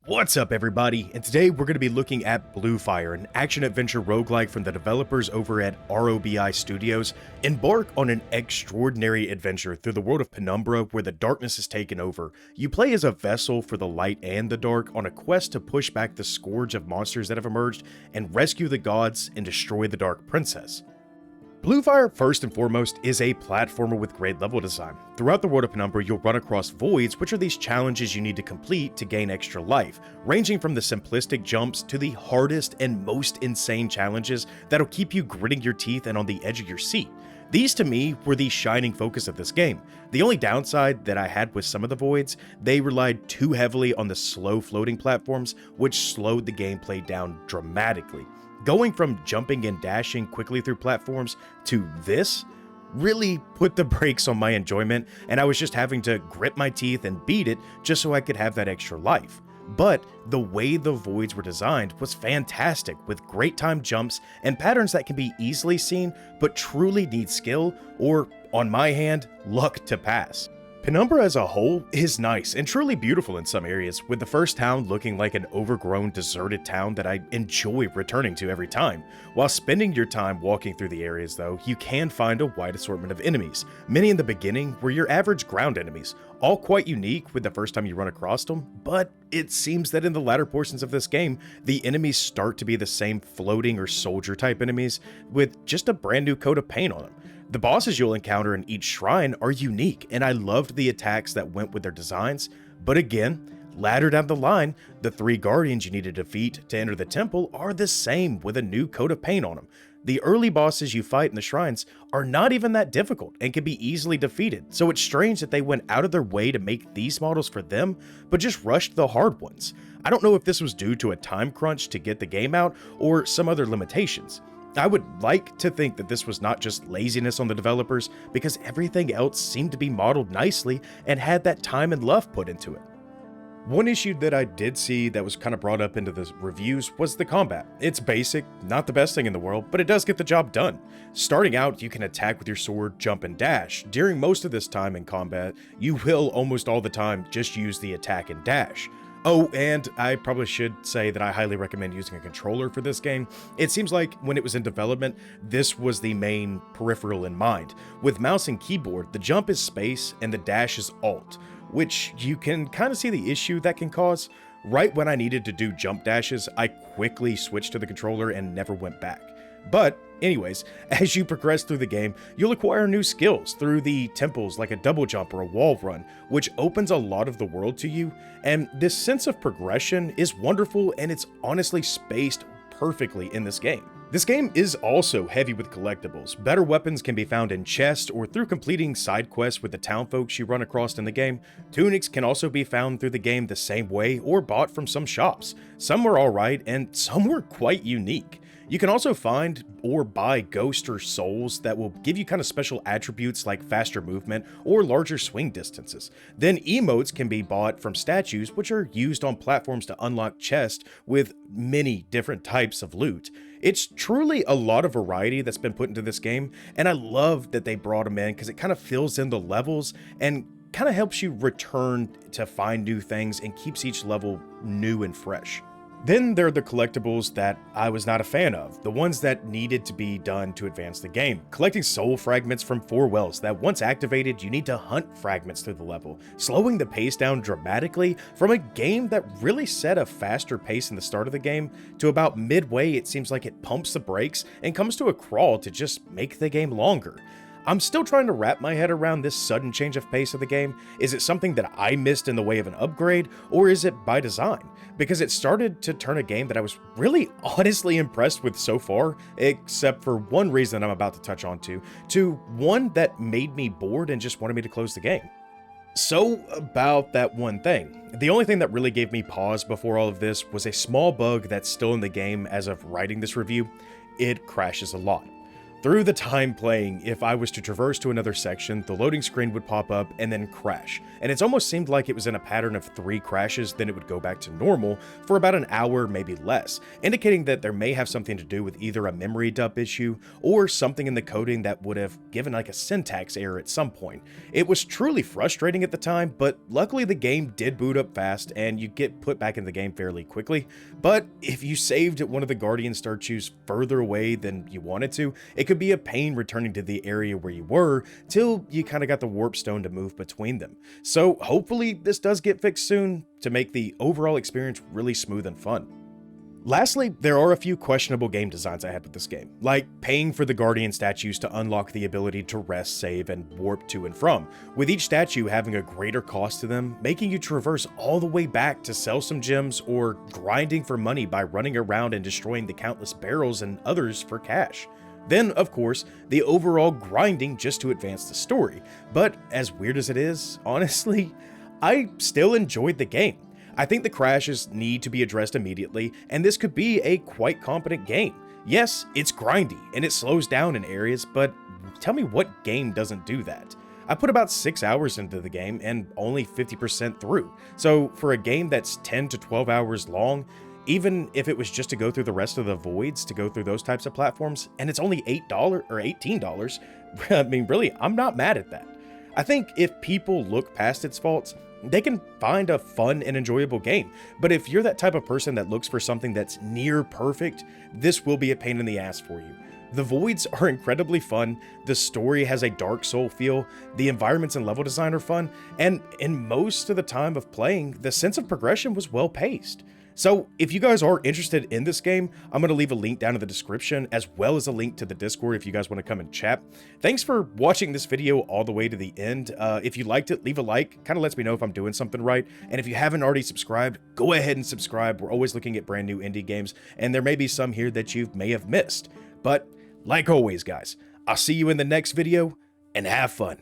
What's up everybody, and today we're going to be looking at Blue Fire, an action-adventure roguelike from the developers over at ROBI Studios. Embark on an extraordinary adventure through the world of Penumbra where the darkness is taken over. You play as a vessel for the light and the dark on a quest to push back the scourge of monsters that have emerged and rescue the gods and destroy the Dark Princess. Blue Fire, first and foremost, is a platformer with great level design. Throughout the world of Penumbra, you'll run across voids, which are these challenges you need to complete to gain extra life, ranging from the simplistic jumps to the hardest and most insane challenges that'll keep you gritting your teeth and on the edge of your seat. These, to me, were the shining focus of this game. The only downside that I had with some of the voids, they relied too heavily on the slow floating platforms, which slowed the gameplay down dramatically. Going from jumping and dashing quickly through platforms to this really put the brakes on my enjoyment, and I was just having to grit my teeth and beat it just so I could have that extra life. But the way the voids were designed was fantastic, with great timed jumps and patterns that can be easily seen but truly need skill or, on my hand, luck to pass. Penumbra as a whole is nice and truly beautiful in some areas, with the first town looking like an overgrown, deserted town that I enjoy returning to every time. While spending your time walking through the areas though, you can find a wide assortment of enemies. Many in the beginning were your average ground enemies, all quite unique with the first time you run across them, but it seems that in the latter portions of this game, the enemies start to be the same floating or soldier type enemies with just a brand new coat of paint on them. The bosses you'll encounter in each shrine are unique, and I loved the attacks that went with their designs, but again, later down the line, the 3 guardians you need to defeat to enter the temple are the same with a new coat of paint on them. The early bosses you fight in the shrines are not even that difficult and can be easily defeated, so it's strange that they went out of their way to make these models for them, but just rushed the hard ones. I don't know if this was due to a time crunch to get the game out or some other limitations. I would like to think that this was not just laziness on the developers, because everything else seemed to be modeled nicely and had that time and love put into it. One issue that I did see that was kind of brought up into the reviews was the combat. It's basic, not the best thing in the world, but it does get the job done. Starting out, you can attack with your sword, jump, and dash. During most of this time in combat, you will almost all the time just use the attack and dash. Oh, and I probably should say that I highly recommend using a controller for this game. It seems like when it was in development, this was the main peripheral in mind. With mouse and keyboard, the jump is space and the dash is alt, which you can kind of see the issue that can cause. Right when I needed to do jump dashes, I quickly switched to the controller and never went back. But anyways, as you progress through the game, you'll acquire new skills through the temples like a double jump or a wall run, which opens a lot of the world to you, and this sense of progression is wonderful, and it's honestly spaced perfectly in this game. This game is also heavy with collectibles. Better weapons can be found in chests or through completing side quests with the town folks you run across in the game. Tunics can also be found through the game the same way or bought from some shops. Some were alright and some were quite unique. You can also find or buy ghosts or souls that will give you kind of special attributes like faster movement or larger swing distances. Then emotes can be bought from statues, which are used on platforms to unlock chests with many different types of loot. It's truly a lot of variety that's been put into this game, and I love that they brought them in because it kind of fills in the levels and kind of helps you return to find new things and keeps each level new and fresh. Then there are the collectibles that I was not a fan of, the ones that needed to be done to advance the game. Collecting soul fragments from 4 wells that once activated, you need to hunt fragments through the level, slowing the pace down dramatically from a game that really set a faster pace in the start of the game to about midway. It seems like it pumps the brakes and comes to a crawl to just make the game longer. I'm still trying to wrap my head around this sudden change of pace of the game. Is it something that I missed in the way of an upgrade, or is it by design? Because it started to turn a game that I was really honestly impressed with so far, except for one reason I'm about to touch on to one that made me bored and just wanted me to close the game. So about that one thing. The only thing that really gave me pause before all of this was a small bug that's still in the game as of writing this review. It crashes a lot. Through the time playing, if I was to traverse to another section, the loading screen would pop up and then crash, and it's almost seemed like it was in a pattern of 3 crashes, then it would go back to normal for about an hour, maybe less, indicating that there may have something to do with either a memory dump issue or something in the coding that would have given like a syntax error at some point. It was truly frustrating at the time, but luckily the game did boot up fast and you get put back in the game fairly quickly. But if you saved at one of the Guardian statues further away than you wanted to, it could be a pain returning to the area where you were till you kind of got the warp stone to move between them. So hopefully this does get fixed soon to make the overall experience really smooth and fun. Lastly, there are a few questionable game designs I had with this game, like paying for the Guardian statues to unlock the ability to rest, save, and warp to and from, with each statue having a greater cost to them, making you traverse all the way back to sell some gems or grinding for money by running around and destroying the countless barrels and others for cash. Then, of course, the overall grinding just to advance the story, but as weird as it is, honestly, I still enjoyed the game. I think the crashes need to be addressed immediately, and this could be a quite competent game. Yes, it's grindy, and it slows down in areas, but tell me what game doesn't do that? I put about 6 hours into the game and only 50% through, so for a game that's 10 to 12 hours long, even if it was just to go through the rest of the voids, to go through those types of platforms, and it's only $8 or $18, I mean, really, I'm not mad at that. I think if people look past its faults, they can find a fun and enjoyable game. But if you're that type of person that looks for something that's near perfect, this will be a pain in the ass for you. The voids are incredibly fun, the story has a Dark Soul feel, the environments and level design are fun, and in most of the time of playing, the sense of progression was well paced. So if you guys are interested in this game, I'm going to leave a link down in the description as well as a link to the Discord if you guys want to come and chat. Thanks for watching this video all the way to the end. If you liked it, leave a like. Kind of lets me know if I'm doing something right. And if you haven't already subscribed, go ahead and subscribe. We're always looking at brand new indie games, and there may be some here that you may have missed. But like always, guys, I'll see you in the next video, and have fun.